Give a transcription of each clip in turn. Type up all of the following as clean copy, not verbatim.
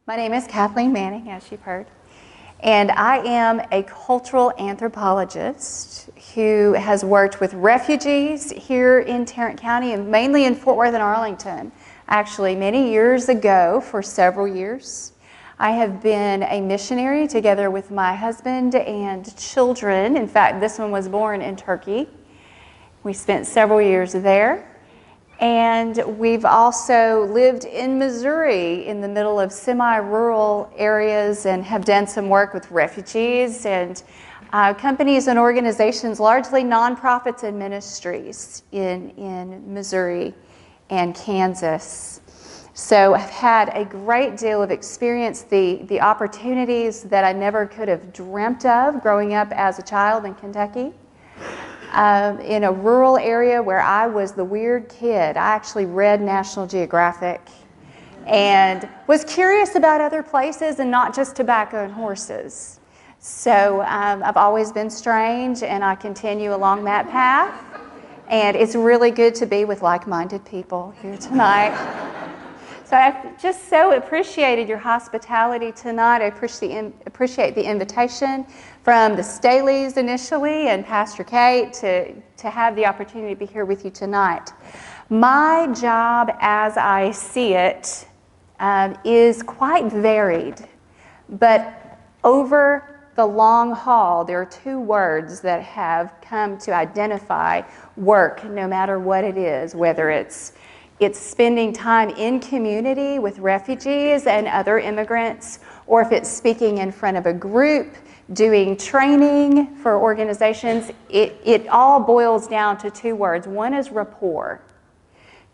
My name is Kathleen Manning, as you've heard, and I am a cultural anthropologist who has worked with refugees here in Tarrant County and mainly in Fort Worth and Arlington. Actually, many years ago, for several years, I have been a missionary together with my husband and children. In fact, this one was born in Turkey. We spent several years there. And we've also lived in Missouri in the middle of semi-rural areas and have done some work with refugees and companies and organizations, largely nonprofits and ministries in Missouri and Kansas. So I've had a great deal of experience, the opportunities that I never could have dreamt of growing up as a child in Kentucky. In a rural area where I was the weird kid. I actually read National Geographic and was curious about other places and not just tobacco and horses. So I've always been strange, and I continue along that path. And it's really good to be with like-minded people here tonight. So I've just so appreciated your hospitality tonight. I appreciate the invitation from the Staleys initially and Pastor Kate to have the opportunity to be here with you tonight. My job as I see it is quite varied, but over the long haul, there are two words that have come to identify work, no matter what it is, whether it's spending time in community with refugees and other immigrants, or if it's speaking in front of a group, doing training for organizations. It all boils down to two words. One is rapport.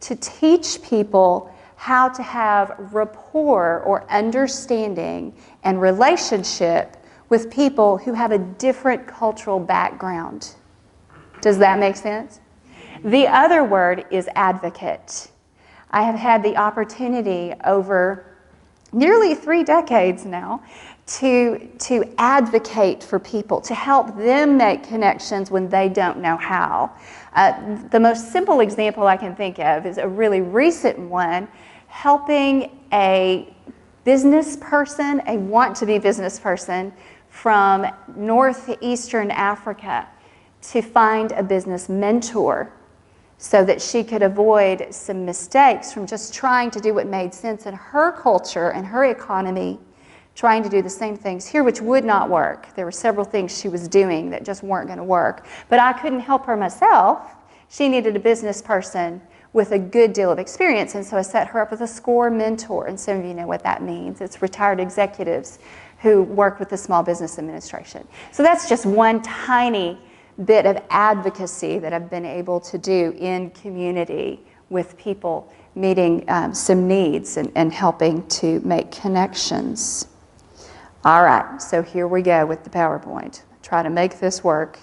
To teach people how to have rapport or understanding and relationship with people who have a different cultural background. Does that make sense? The other word is advocate. I have had the opportunity over nearly 3 decades now to advocate for people, to help them make connections when they don't know how. The most simple example I can think of is a really recent one, helping a business person, a want-to-be business person from northeastern Africa to find a business mentor so that she could avoid some mistakes from just trying to do what made sense in her culture and her economy, trying to do the same things here, which would not work. There were several things she was doing that just weren't going to work. But I couldn't help her myself. She needed a business person with a good deal of experience, and so I set her up with a SCORE mentor, and some of you know what that means. It's retired executives who work with the Small Business Administration. So that's just one tiny bit of advocacy that I've been able to do in community with people meeting some needs and helping to make connections. All right, so here we go with the PowerPoint. Try to make this work.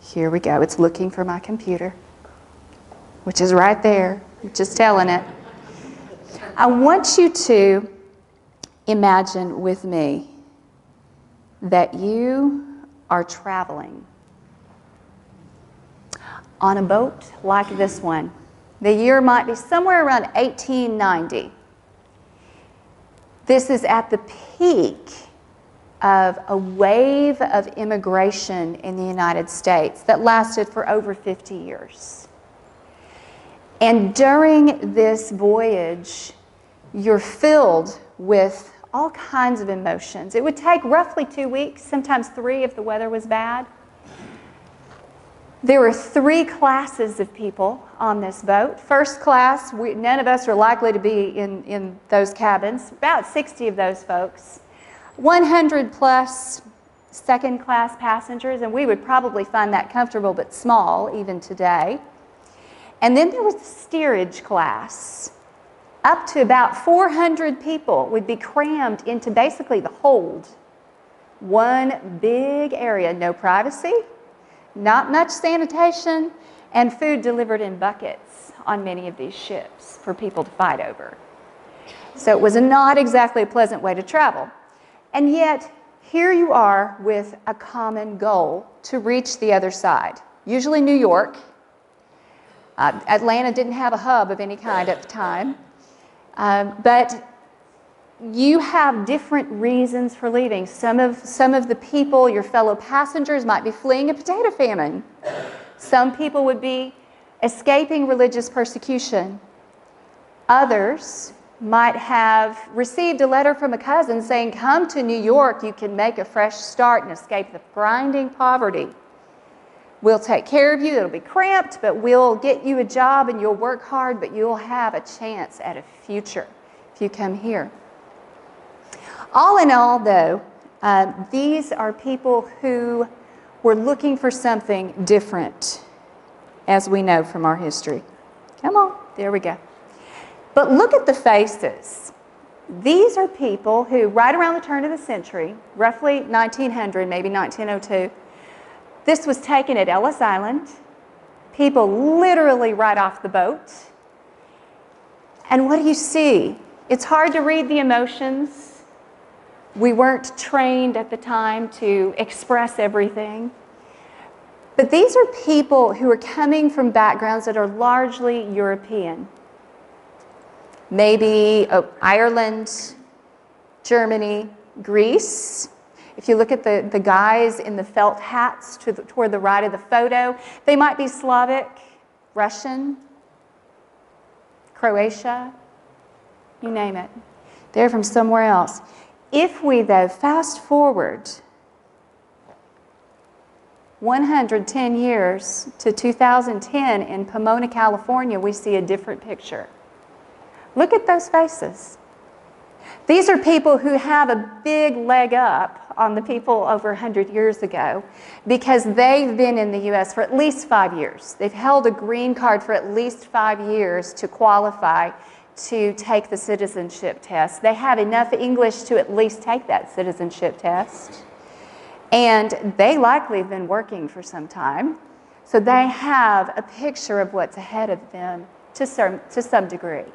Here we go. It's looking for my computer, which is right there. I'm just telling it. I want you to imagine with me that you are traveling on a boat like this one. The year might be somewhere around 1890. This is at the peak of a wave of immigration in the United States that lasted for over 50 years. And during this voyage, you're filled with all kinds of emotions. It would take roughly 2 weeks, sometimes 3 if the weather was bad. There were 3 classes of people on this boat. First class, none of us are likely to be in those cabins, about 60 of those folks. 100 plus second class passengers, and we would probably find that comfortable but small even today. And then there was the steerage class. Up to about 400 people would be crammed into basically the hold. One big area, no privacy, not much sanitation, and food delivered in buckets on many of these ships for people to fight over. So it was not exactly a pleasant way to travel. And yet, here you are with a common goal to reach the other side, usually New York, Atlanta didn't have a hub of any kind at the time. But you have different reasons for leaving. Some of the people, your fellow passengers, might be fleeing a potato famine. Some people would be escaping religious persecution. Others might have received a letter from a cousin saying, come to New York, you can make a fresh start and escape the grinding poverty. We'll take care of you, it'll be cramped, but we'll get you a job and you'll work hard, but you'll have a chance at a future if you come here. All in all, though, these are people who were looking for something different, as we know from our history. Come on, there we go. But look at the faces. These are people who, right around the turn of the century, roughly 1900, maybe 1902, this was taken at Ellis Island. People literally right off the boat. And what do you see? It's hard to read the emotions. We weren't trained at the time to express everything. But these are people who are coming from backgrounds that are largely European. Maybe Ireland, Germany, Greece. If you look at the guys in the felt hats toward the right of the photo, they might be Slavic, Russian, Croatia, you name it. They're from somewhere else. If we, though, fast forward 110 years to 2010 in Pomona, California, we see a different picture. Look at those faces. These are people who have a big leg up on the people over 100 years ago because they've been in the U.S. for at least 5 years. They've held a green card for at least 5 years to qualify to take the citizenship test. They have enough English to at least take that citizenship test. And they likely have been working for some time. So they have a picture of what's ahead of them to some degree.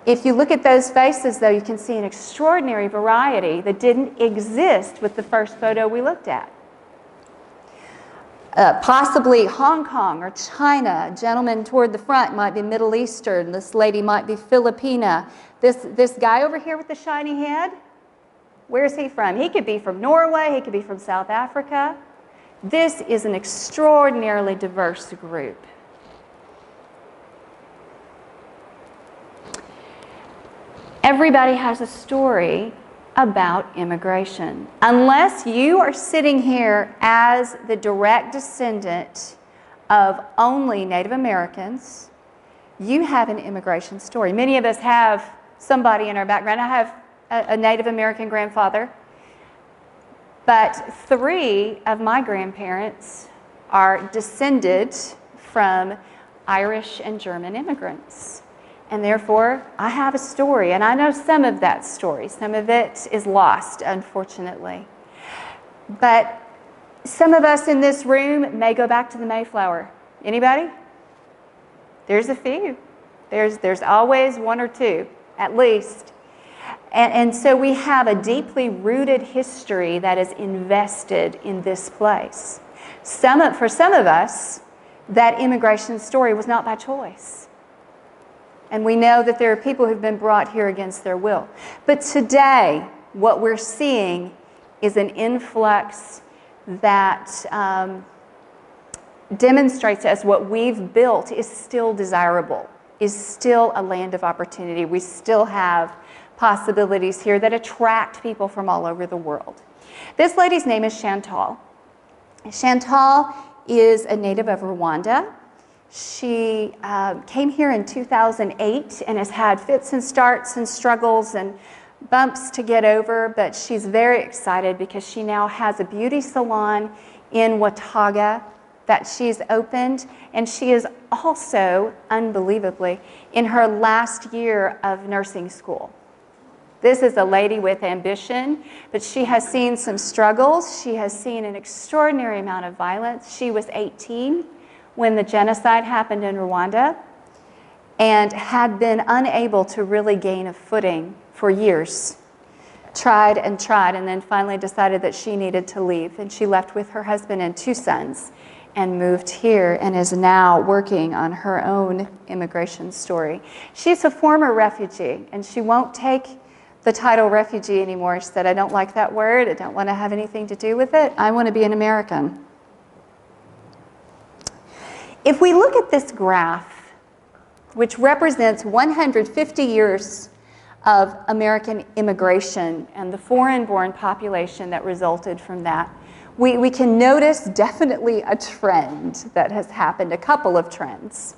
If you look at those faces, though, you can see an extraordinary variety that didn't exist with the first photo we looked at. Possibly Hong Kong or China. A gentleman toward the front might be Middle Eastern. This lady might be Filipina. This guy over here with the shiny head, where's he from? He could be from Norway. He could be from South Africa. This is an extraordinarily diverse group. Everybody has a story about immigration. Unless you are sitting here as the direct descendant of only Native Americans, you have an immigration story. Many of us have somebody in our background. I have a Native American grandfather, but 3 of my grandparents are descended from Irish and German immigrants. And therefore, I have a story, and I know some of that story. Some of it is lost, unfortunately. But some of us in this room may go back to the Mayflower. Anybody? There's a few. There's always 1 or 2, at least. And so we have a deeply rooted history that is invested in this place. For some of us, that immigration story was not by choice. And we know that there are people who've been brought here against their will. But today, what we're seeing is an influx that demonstrates to us what we've built is still desirable, is still a land of opportunity. We still have possibilities here that attract people from all over the world. This lady's name is Chantal. Chantal is a native of Rwanda. She came here in 2008 and has had fits and starts and struggles and bumps to get over, but she's very excited because she now has a beauty salon in Watauga that she's opened, and she is also, unbelievably, in her last year of nursing school. This is a lady with ambition, but she has seen some struggles. She has seen an extraordinary amount of violence. She was 18 when the genocide happened in Rwanda and had been unable to really gain a footing for years. Tried, and then finally decided that she needed to leave, and she left with her husband and 2 sons and moved here and is now working on her own immigration story. She's a former refugee, and she won't take the title refugee anymore. She said, I don't like that word. I don't want to have anything to do with it. I want to be an American. If we look at this graph, which represents 150 years of American immigration and the foreign-born population that resulted from that, we can notice definitely a trend that has happened, a couple of trends.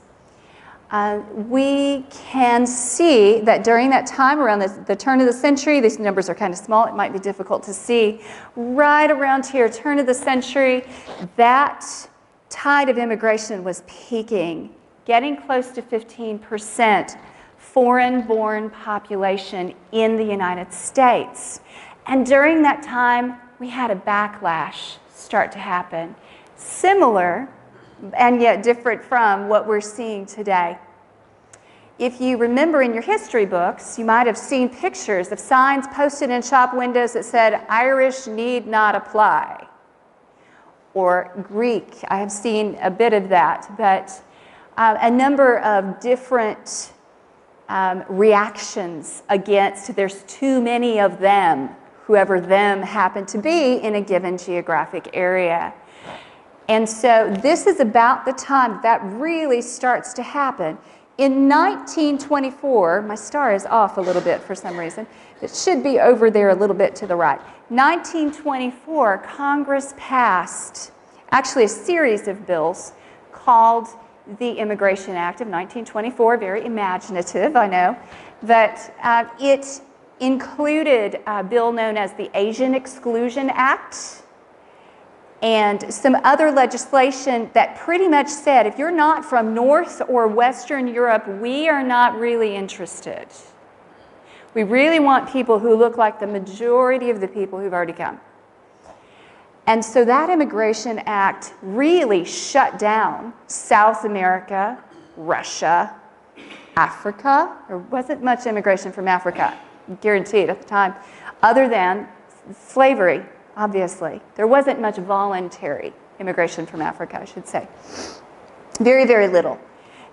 We can see that during that time, around the turn of the century, these numbers are kind of small, it might be difficult to see, right around here, turn of the century, that tide of immigration was peaking, getting close to 15% foreign-born population in the United States. And during that time, we had a backlash start to happen, similar and yet different from what we're seeing today. If you remember in your history books, you might have seen pictures of signs posted in shop windows that said, Irish need not apply, or Greek. I have seen a bit of that, but a number of different reactions against there's too many of them, whoever them happened to be in a given geographic area. And so this is about the time that really starts to happen. In 1924, my star is off a little bit for some reason. It should be over there a little bit to the right. 1924, Congress passed actually a series of bills called the Immigration Act of 1924, very imaginative, I know, that it included a bill known as the Asian Exclusion Act and some other legislation that pretty much said, if you're not from North or Western Europe, we are not really interested. We really want people who look like the majority of the people who've already come. And so that Immigration Act really shut down South America, Russia, Africa. There wasn't much immigration from Africa, guaranteed at the time, other than slavery, obviously. There wasn't much voluntary immigration from Africa, I should say. Very, very little.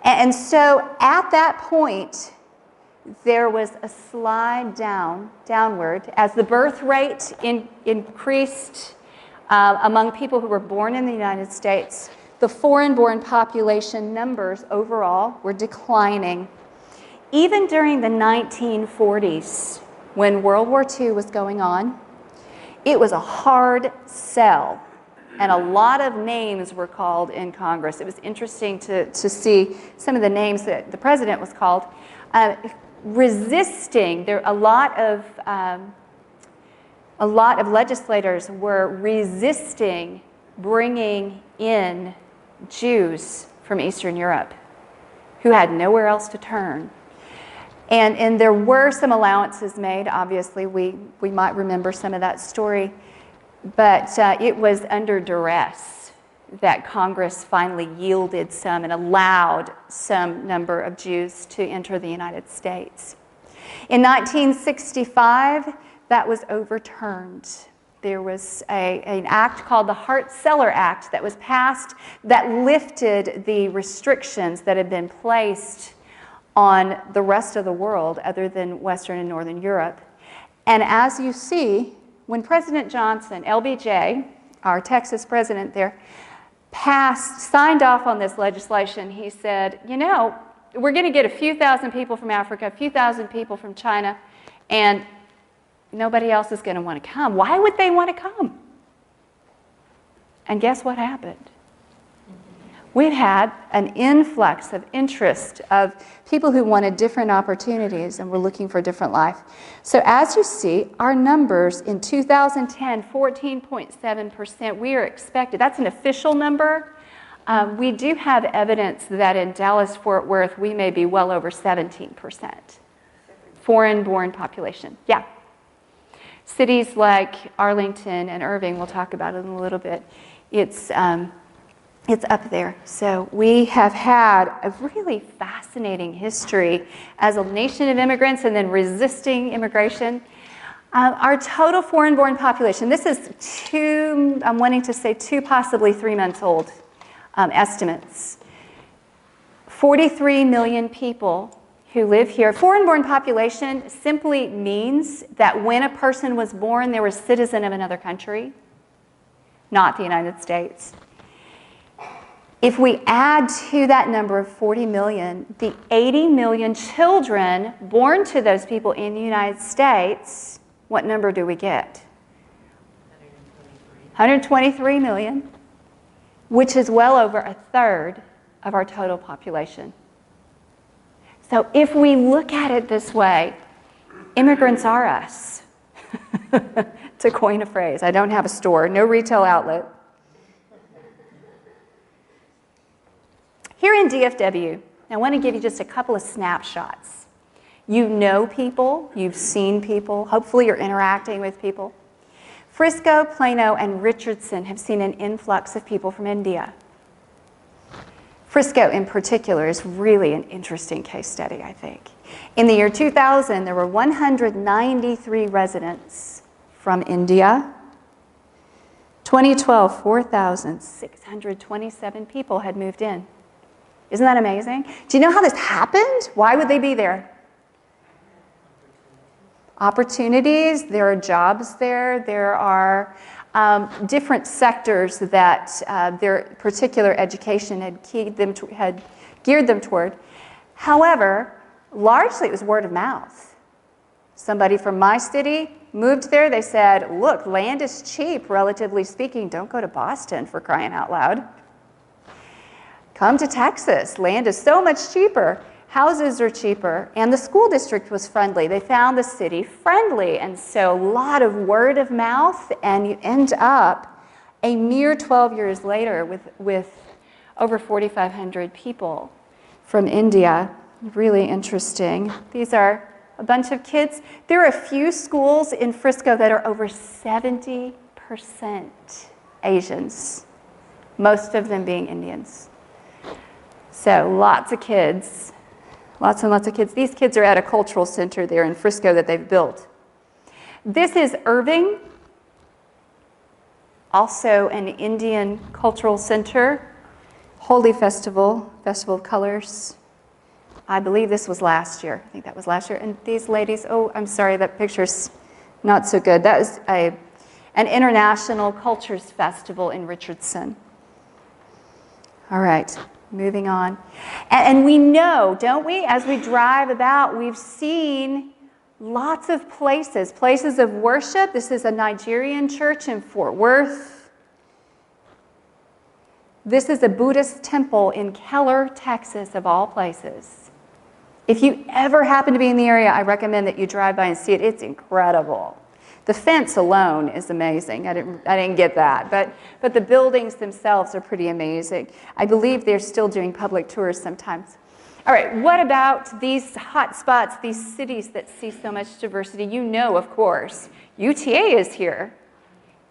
And so at that point, there was a slide downward as the birth rate increased among people who were born in the United States. The foreign-born population numbers overall were declining. Even during the 1940s, when World War II was going on, it was a hard sell, and a lot of names were called in Congress. It was interesting to see some of the names that the president was called. Resisting, a lot of legislators were resisting bringing in Jews from Eastern Europe who had nowhere else to turn. And there were some allowances made, obviously. We might remember some of that story. But it was under duress that Congress finally yielded some and allowed some number of Jews to enter the United States. In 1965, that was overturned. There was an act called the Hart-Celler Act that was passed that lifted the restrictions that had been placed on the rest of the world other than Western and Northern Europe. And as you see, when President Johnson, LBJ, our Texas president there, signed off on this legislation, he said, you know, we're going to get a few thousand people from Africa, a few thousand people from China, and nobody else is going to want to come. Why would they want to come? And guess what happened? We've had an influx of interest of people who wanted different opportunities and were looking for a different life. So as you see, our numbers in 2010, 14.7%, we are expected. That's an official number. We do have evidence that in Dallas-Fort Worth, we may be well over 17% foreign-born population. Yeah. Cities like Arlington and Irving, we'll talk about it in a little bit, it's up there. So we have had a really fascinating history as a nation of immigrants and then resisting immigration. Our total foreign-born population, this is I'm wanting to say 2, possibly 3 months old. estimates. 43 million people who live here. Foreign-born population simply means that when a person was born, they were a citizen of another country, not the United States. If we add to that number of 40 million, the 80 million children born to those people in the United States, what number do we get? 123 million, which is well over a third of our total population. So if we look at it this way, immigrants are us, to coin a phrase. I don't have a store, no retail outlet. Here in DFW, I want to give you just a couple of snapshots. You know people, you've seen people, hopefully you're interacting with people. Frisco, Plano, and Richardson have seen an influx of people from India. Frisco in particular is really an interesting case study, I think. In the year 2000, there were 193 residents from India. 2012, 4,627 people had moved in. Isn't that amazing? Do you know how this happened? Why would they be there? Opportunities. There are jobs there. There are different sectors that their particular education had geared them toward. However, largely it was word of mouth. Somebody from my city moved there. They said, look, land is cheap, relatively speaking. Don't go to Boston, for crying out loud. Come to Texas. Land is so much cheaper. Houses are cheaper. And the school district was friendly. They found the city friendly. And so a lot of word of mouth, and you end up a mere 12 years later with over 4,500 people from India. Really interesting. These are a bunch of kids. There are a few schools in Frisco that are over 70% Asians, most of them being Indians. So lots of kids, lots and lots of kids. These kids are at a cultural center there in Frisco that they've built. This is Irving, also an Indian cultural center. Holi Festival, Festival of Colors. I believe this was last year. I think that was last year. And these ladies, oh, I'm sorry, that picture's not so good. That was an international cultures festival in Richardson. All right. Moving on. And we know, don't we, as we drive about, we've seen lots of places of worship. This is a Nigerian church in Fort Worth. This is a Buddhist temple in Keller, Texas, of all places. If you ever happen to be in the area, I recommend that you drive by and see it. It's incredible. The fence alone is amazing. I didn't get that, but the buildings themselves are pretty amazing. I believe they're still doing public tours sometimes. All right, what about these hot spots, these cities that see so much diversity? You know, of course, UTA is here.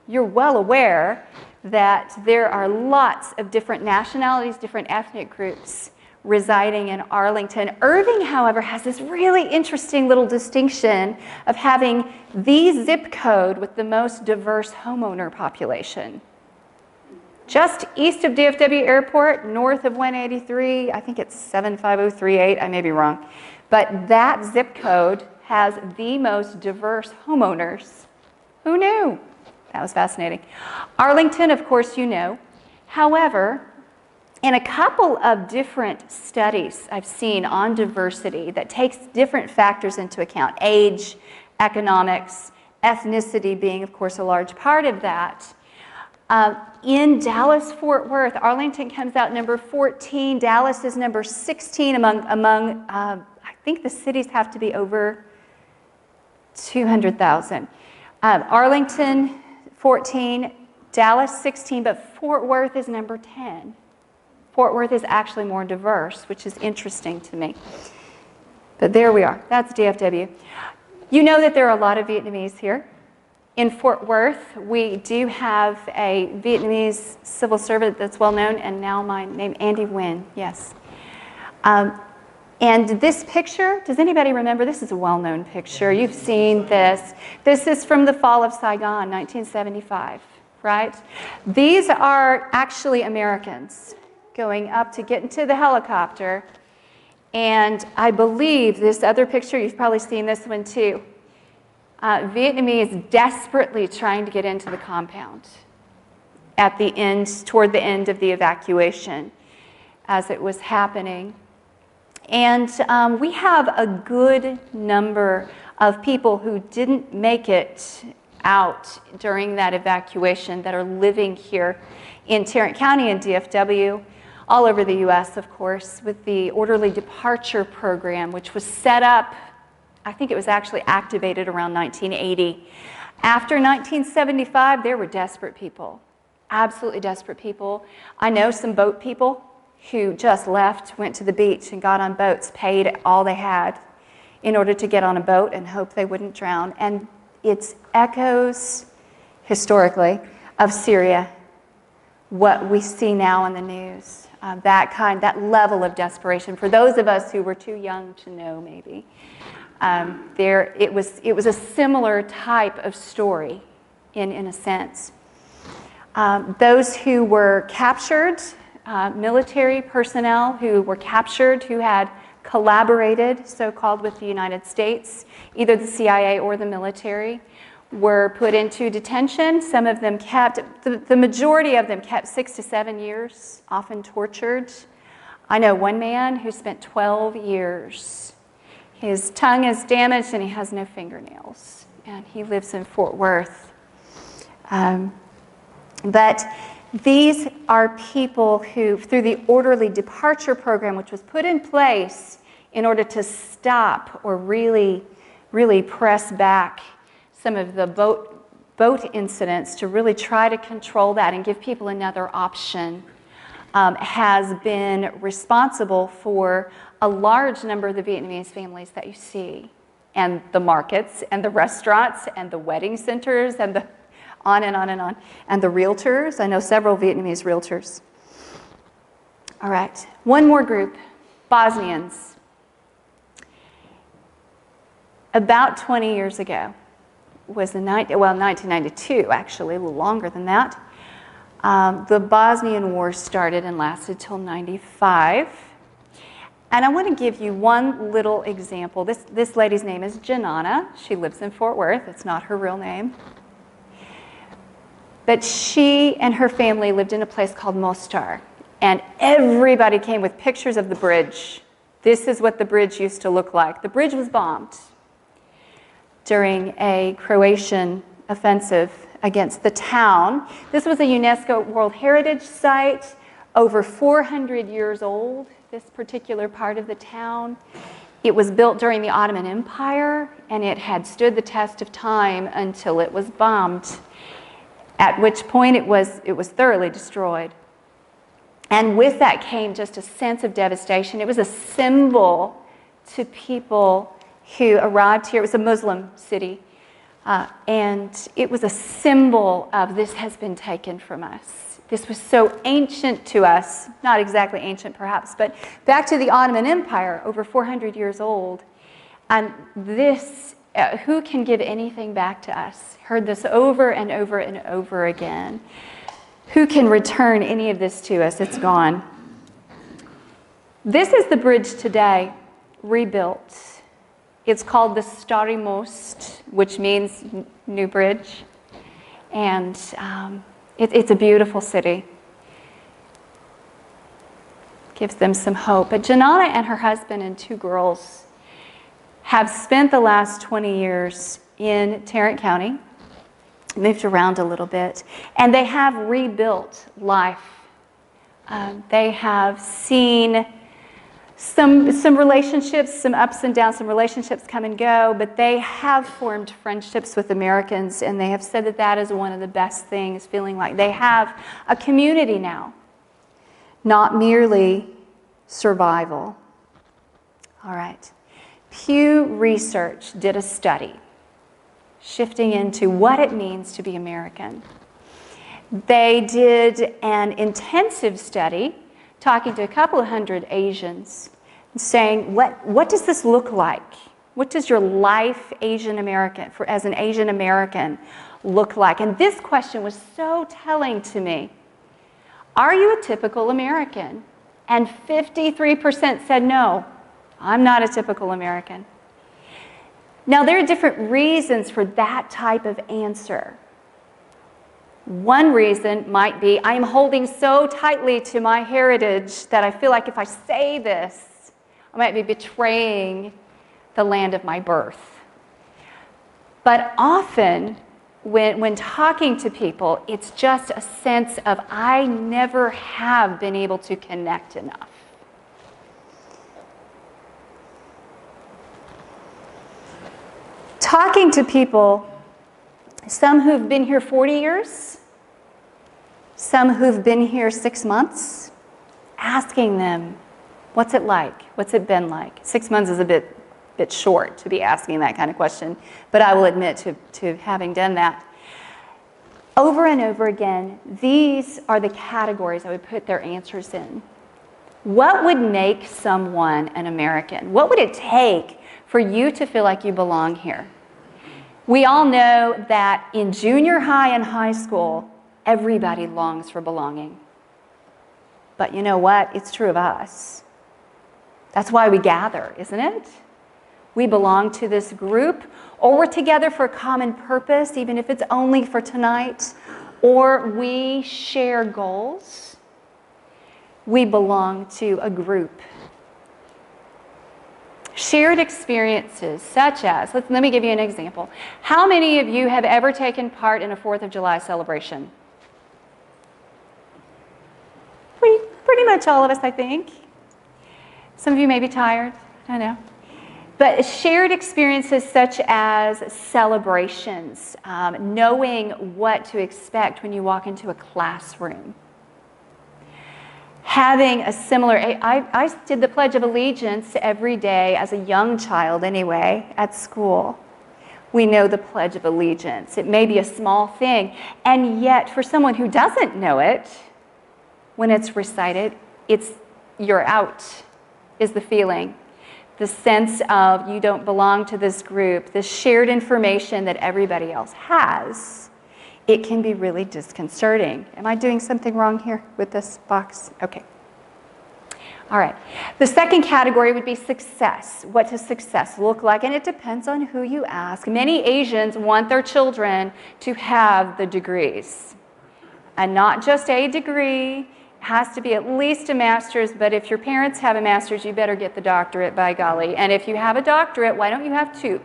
You're well aware that there are lots of different nationalities, different ethnic groups residing in Arlington. Irving, however, has this really interesting little distinction of having the zip code with the most diverse homeowner population. Just east of DFW Airport, north of 183, I think it's 75038, I may be wrong, but that zip code has the most diverse homeowners. Who knew? That was fascinating. Arlington, of course, you know. However, in a couple of different studies I've seen on diversity that takes different factors into account, age, economics, ethnicity being, of course, a large part of that. In Dallas-Fort Worth, Arlington comes out number 14. Dallas is number 16 among I think the cities have to be over 200,000. Arlington, 14, Dallas, 16, but Fort Worth is number 10. Fort Worth is actually more diverse, which is interesting to me. But there we are. That's DFW. You know that there are a lot of Vietnamese here. In Fort Worth, we do have a Vietnamese civil servant that's well known, and now mine, named Andy Nguyen, yes. And this picture, does anybody remember? This is a well-known picture. You've seen this. This is from the fall of Saigon, 1975, right? These are actually Americans. going up to get into the helicopter. And I believe this other picture, you've probably seen this one too. Vietnamese desperately trying to get into the compound at the end, toward the end of the evacuation as it was happening. And we have a good number of people who didn't make it out during that evacuation that are living here in Tarrant County and DFW, all over the U.S., of course, with the Orderly Departure Program, which was set up, I think it was actually activated around 1980. After 1975, there were desperate people, absolutely desperate people. I know some boat people who just left, went to the beach and got on boats, paid all they had in order to get on a boat and hope they wouldn't drown. And it's echoes, historically, of Syria, what we see now in the news. That level of desperation. For those of us who were too young to know, maybe, it was a similar type of story, in a sense. Those who were captured, military personnel who were captured, who had collaborated, so-called, with the United States, either the CIA or the military, were put into detention. Some of them kept, the majority of them kept 6 to 7 years, often tortured. I know one man who spent 12 years. His tongue is damaged and he has no fingernails, and he lives in Fort Worth. But these are people who, through the Orderly Departure Program, which was put in place in order to stop or really press back some of the boat incidents, to really try to control that and give people another option, has been responsible for a large number of the Vietnamese families that you see, and the markets, and the restaurants, and the wedding centers, and the on and on and on, and the realtors. I know several Vietnamese realtors. All right, one more group, Bosnians. About 20 years ago, was 1992, actually, a little longer than that. The Bosnian War started and lasted till 95. And I want to give you one little example. This lady's name is Janana. She lives in Fort Worth. It's not her real name. But she and her family lived in a place called Mostar. And everybody came with pictures of the bridge. This is what the bridge used to look like. The bridge was bombed during a Croatian offensive against the town. This was a UNESCO World Heritage Site, over 400 years old, this particular part of the town. It was built during the Ottoman Empire, and it had stood the test of time until it was bombed, at which point it was thoroughly destroyed. And with that came just a sense of devastation. It was a symbol to people who arrived here. It was a Muslim city, and it was a symbol of this has been taken from us. This was so ancient to us, not exactly ancient perhaps, but back to the Ottoman Empire, over 400 years old. And this, who can give anything back to us? Heard this over and over and over again. Who can return any of this to us? It's gone. This is the bridge today, rebuilt. It's called the Stari Most, which means new bridge. And it's a beautiful city. Gives them some hope. But Janana and her husband and 2 girls have spent the last 20 years in Tarrant County, moved around a little bit, and they have rebuilt life. They have seen some relationships, some ups and downs, some relationships come and go, but they have formed friendships with Americans, and they have said that that is one of the best things, feeling like they have a community now, not merely survival. All right. Pew Research did a study shifting into what it means to be American. They did an intensive study talking to a couple of hundred Asians, saying, what does this look like? What does your life as an Asian American look like? And this question was so telling to me Are you a typical American? And 53% said no, I'm not a typical American. Now, there are different reasons for that type of answer. One reason might be, I am holding so tightly to my heritage that I feel like if I say this, I might be betraying the land of my birth. But often, when talking to people, it's just a sense of, I never have been able to connect enough. Talking to people, some who've been here 40 years, some who've been here 6 months, asking them, what's it like? What's it been like? 6 months is a bit short to be asking that kind of question, but I will admit to having done that. Over and over again, these are the categories I would put their answers in. What would make someone an American? What would it take for you to feel like you belong here? We all know that in junior high and high school, everybody longs for belonging. But you know what? It's true of us. That's why we gather, isn't it? We belong to this group, or we're together for a common purpose, even if it's only for tonight, or we share goals. We belong to a group. Shared experiences such as, let me give you an example. How many of you have ever taken part in a 4th of July celebration? Pretty much all of us, I think. Some of you may be tired, I know. But shared experiences such as celebrations, knowing what to expect when you walk into a classroom. Having a similar, I did the Pledge of Allegiance every day as a young child anyway, at school. We know the Pledge of Allegiance. It may be a small thing, and yet for someone who doesn't know it, when it's recited, you're out, is the feeling. The sense of you don't belong to this group, this shared information that everybody else has, it can be really disconcerting. Am I doing something wrong here with this box? Okay. All right. The second category would be success. What does success look like? And it depends on who you ask. Many Asians want their children to have the degrees. And not just a degree, has to be at least a master's, but if your parents have a master's, you better get the doctorate, by golly. And if you have a doctorate, why don't you have 2?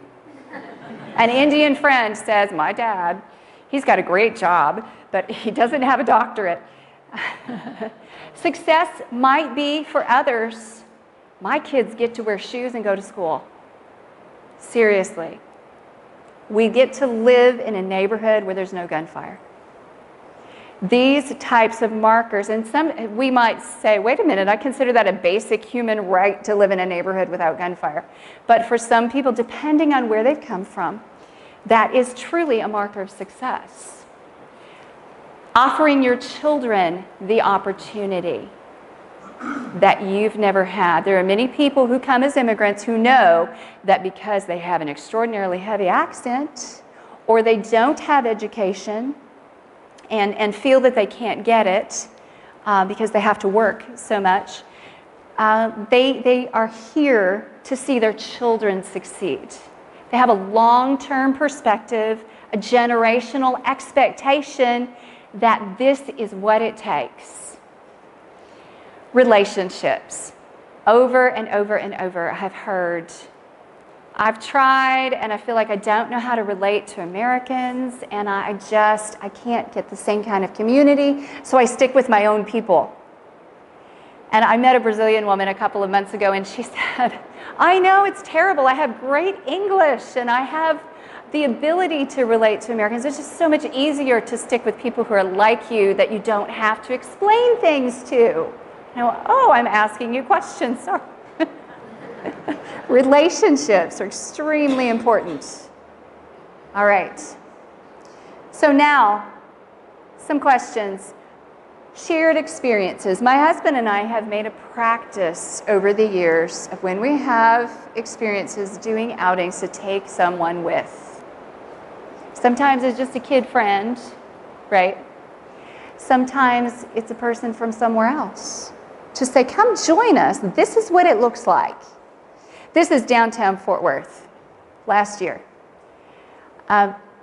An Indian friend says, my dad, he's got a great job, but he doesn't have a doctorate. Success might be for others, my kids get to wear shoes and go to school. Seriously. We get to live in a neighborhood where there's no gunfire. These types of markers, and we might say, wait a minute, I consider that a basic human right to live in a neighborhood without gunfire. But for some people, depending on where they've come from, that is truly a marker of success. Offering your children the opportunity that you've never had. There are many people who come as immigrants who know that because they have an extraordinarily heavy accent, or they don't have education, and feel that they can't get it because they have to work so much, they are here to see their children succeed. They have a long-term perspective, a generational expectation that this is what it takes. Relationships. Over and over and over, I have heard, I've tried and I feel like I don't know how to relate to Americans, and I can't get the same kind of community, so I stick with my own people. And I met a Brazilian woman a couple of months ago, and she said, I know it's terrible, I have great English and I have the ability to relate to Americans. It's just so much easier to stick with people who are like you that you don't have to explain things to. I'm asking you questions, sorry. Relationships are extremely important. All right. So now, some questions. Shared experiences. My husband and I have made a practice over the years of when we have experiences doing outings to take someone with. Sometimes it's just a kid friend, right? Sometimes it's a person from somewhere else to say, come join us. This is what it looks like. This is downtown Fort Worth last year.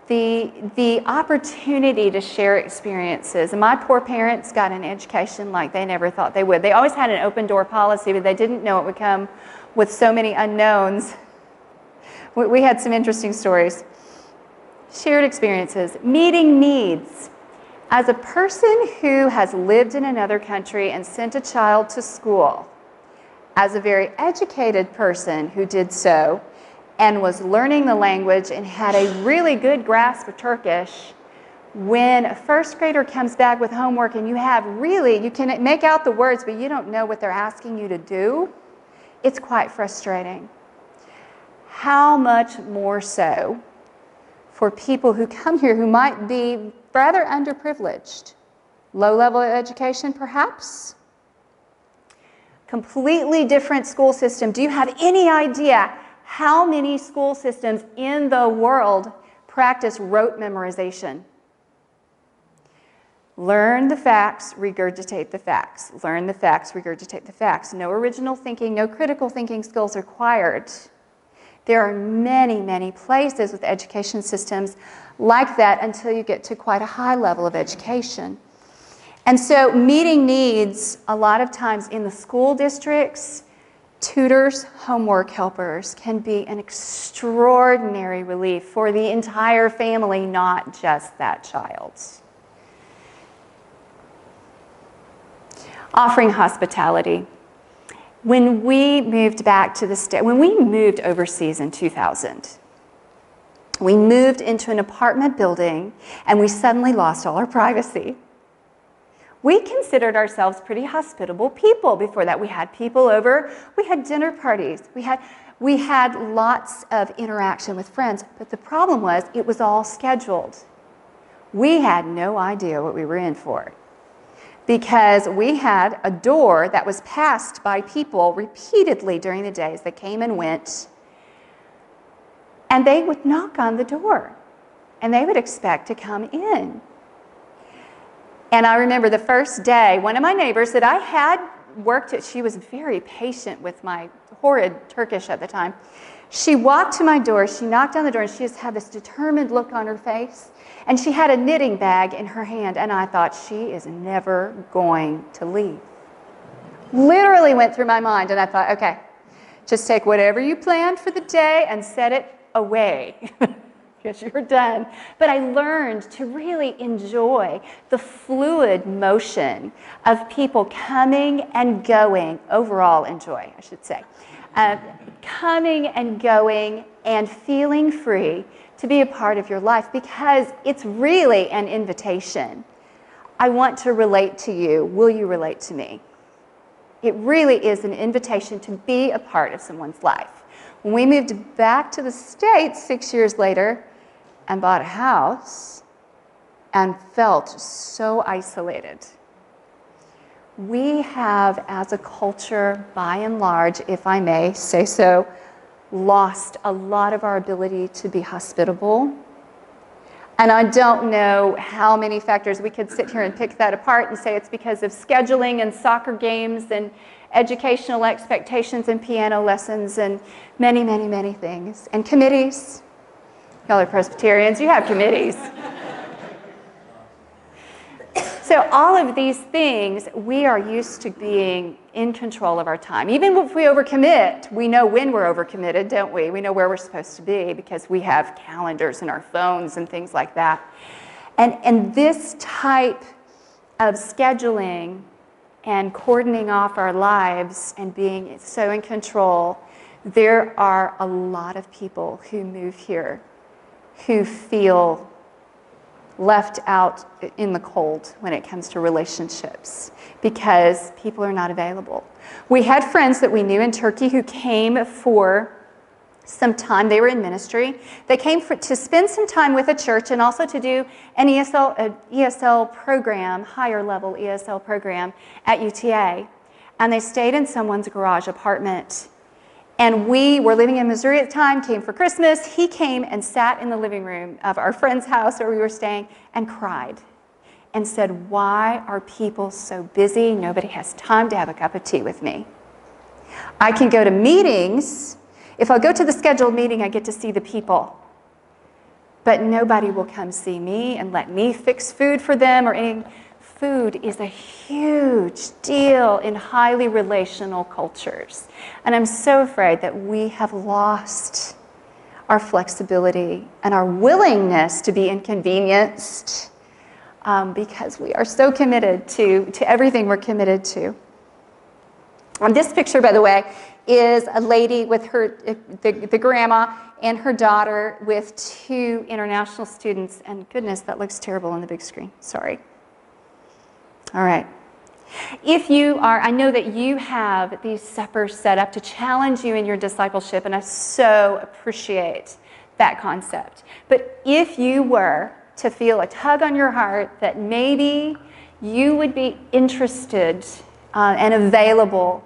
The opportunity to share experiences. And my poor parents got an education like they never thought they would. They always had an open door policy, but they didn't know it would come with so many unknowns. We had some interesting stories. Shared experiences, meeting needs. As a person who has lived in another country and sent a child to school, as a very educated person who did so and was learning the language and had a really good grasp of Turkish, when a first grader comes back with homework and you can make out the words, but you don't know what they're asking you to do, it's quite frustrating. How much more so for people who come here who might be rather underprivileged, low level of education perhaps, completely different school system. Do you have any idea how many school systems in the world practice rote memorization? Learn the facts, regurgitate the facts. Learn the facts, regurgitate the facts. No original thinking, no critical thinking skills required. There are many, many places with education systems like that until you get to quite a high level of education. And so meeting needs, a lot of times in the school districts, tutors, homework helpers can be an extraordinary relief for the entire family, not just that child. Offering hospitality. When we moved back to the state, when we moved overseas in 2000, we moved into an apartment building and we suddenly lost all our privacy. We considered ourselves pretty hospitable people before that. We had people over, we had dinner parties, we had lots of interaction with friends, but the problem was it was all scheduled. We had no idea what we were in for, because we had a door that was passed by people repeatedly during the days that came and went, and they would knock on the door, and they would expect to come in. And I remember the first day, one of my neighbors that I had worked at, she was very patient with my horrid Turkish at the time. She walked to my door, she knocked on the door, and she just had this determined look on her face. And she had a knitting bag in her hand, and I thought, she is never going to leave. Literally went through my mind, and I thought, okay, just take whatever you planned for the day and set it away, because you're done. But I learned to really enjoy the fluid motion of people coming and going, overall enjoy, I should say, coming and going and feeling free to be a part of your life, because it's really an invitation. I want to relate to you. Will you relate to me? It really is an invitation to be a part of someone's life. When we moved back to the States 6 years later and bought a house and felt so isolated, we have, as a culture, by and large, if I may say so, lost a lot of our ability to be hospitable. And I don't know how many factors. We could sit here and pick that apart and say it's because of scheduling and soccer games and educational expectations and piano lessons and many, many, many things. And committees. Y'all are Presbyterians, you have committees. So all of these things, we are used to being in control of our time. Even if we overcommit, we know when we're overcommitted, don't we? We know where we're supposed to be because we have calendars in our phones and things like that. And this type of scheduling and cordoning off our lives and being so in control, there are a lot of people who move here who feel left out in the cold when it comes to relationships because people are not available. We had friends that we knew in Turkey who came for some time. They were in ministry. They came to spend some time with a church and also to do an ESL program, higher level ESL program at UTA. And they stayed in someone's garage apartment. And we were living in Missouri at the time, came for Christmas. He came and sat in the living room of our friend's house where we were staying and cried. and said, why are people so busy? Nobody has time to have a cup of tea with me. I can go to meetings. If I go to the scheduled meeting, I get to see the people. But nobody will come see me and let me fix food for them or anything. Food is a huge deal in highly relational cultures. And I'm so afraid that we have lost our flexibility and our willingness to be inconvenienced because we are so committed to everything we're committed to. This picture, by the way, is a lady with the grandma and her daughter with 2 international students. And goodness, that looks terrible on the big screen. Sorry. All right. If you are, I know that you have these suppers set up to challenge you in your discipleship, and I so appreciate that concept. But if you were to feel a tug on your heart that maybe you would be interested and available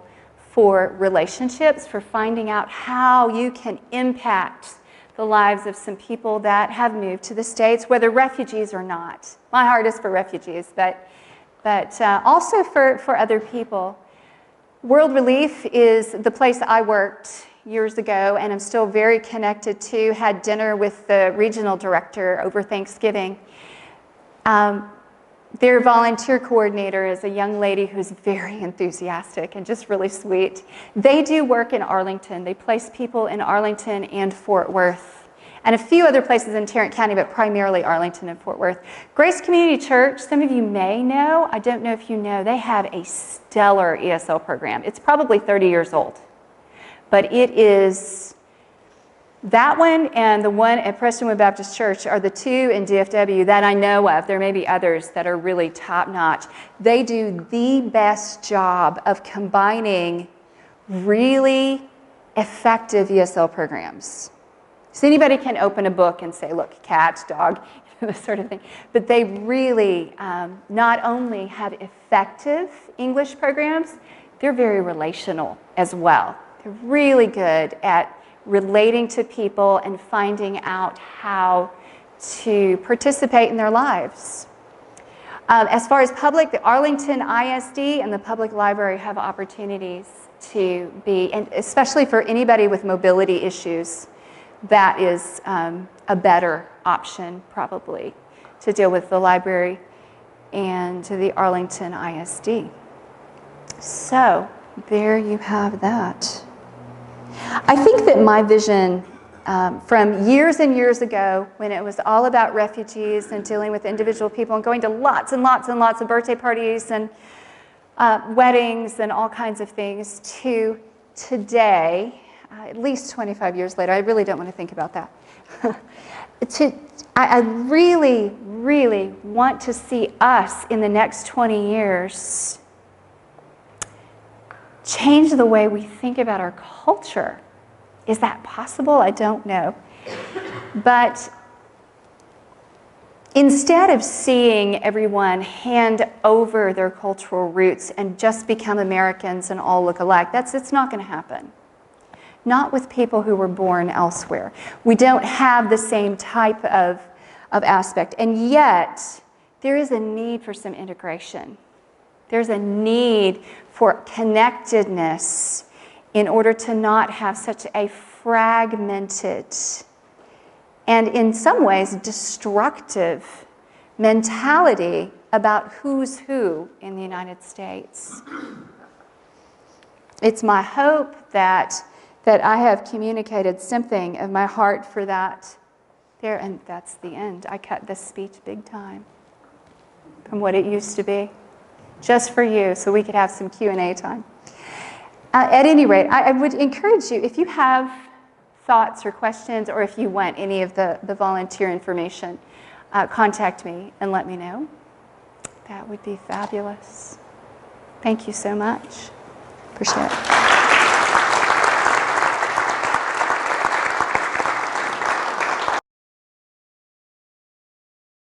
for relationships, for finding out how you can impact the lives of some people that have moved to the States, whether refugees or not. My heart is for refugees, but also for other people. World Relief is the place I worked years ago, and I'm still very connected to. Had dinner with the regional director over Thanksgiving. Their volunteer coordinator is a young lady who's very enthusiastic and just really sweet. They do work in Arlington. They place people in Arlington and Fort Worth, and a few other places in Tarrant County, but primarily Arlington and Fort Worth. Grace Community Church, some of you may know, I don't know if you know, they have a stellar ESL program. It's probably 30 years old, but it is, that one and the one at Presbyterian Baptist Church are the 2 in DFW that I know of. There may be others that are really top-notch. They do the best job of combining really effective ESL programs. So anybody can open a book and say, look, cat, dog, this sort of thing. But they really not only have effective English programs, they're very relational as well. They're really good at relating to people and finding out how to participate in their lives. As far as public, the Arlington ISD and the public library have opportunities to be, and especially for anybody with mobility issues, that is a better option probably to deal with the library and to the Arlington ISD. So there you have that. I think that my vision from years and years ago, when it was all about refugees and dealing with individual people and going to lots and lots and lots of birthday parties and weddings and all kinds of things, to today, at least 25 years later, I really don't want to think about that. I really, really want to see us in the next 20 years change the way we think about our culture. Is that possible? I don't know. But instead of seeing everyone hand over their cultural roots and just become Americans and all look alike, it's not going to happen. Not with people who were born elsewhere. We don't have the same type of aspect. And yet, there is a need for some integration. There's a need for connectedness in order to not have such a fragmented and in some ways destructive mentality about who's who in the United States. It's my hope that I have communicated something of my heart for that there, and that's the end. I cut this speech big time from what it used to be, just for you, so we could have some Q&A time. At any rate, I would encourage you, if you have thoughts or questions, or if you want any of the volunteer information, contact me and let me know. That would be fabulous. Thank you so much. Appreciate it.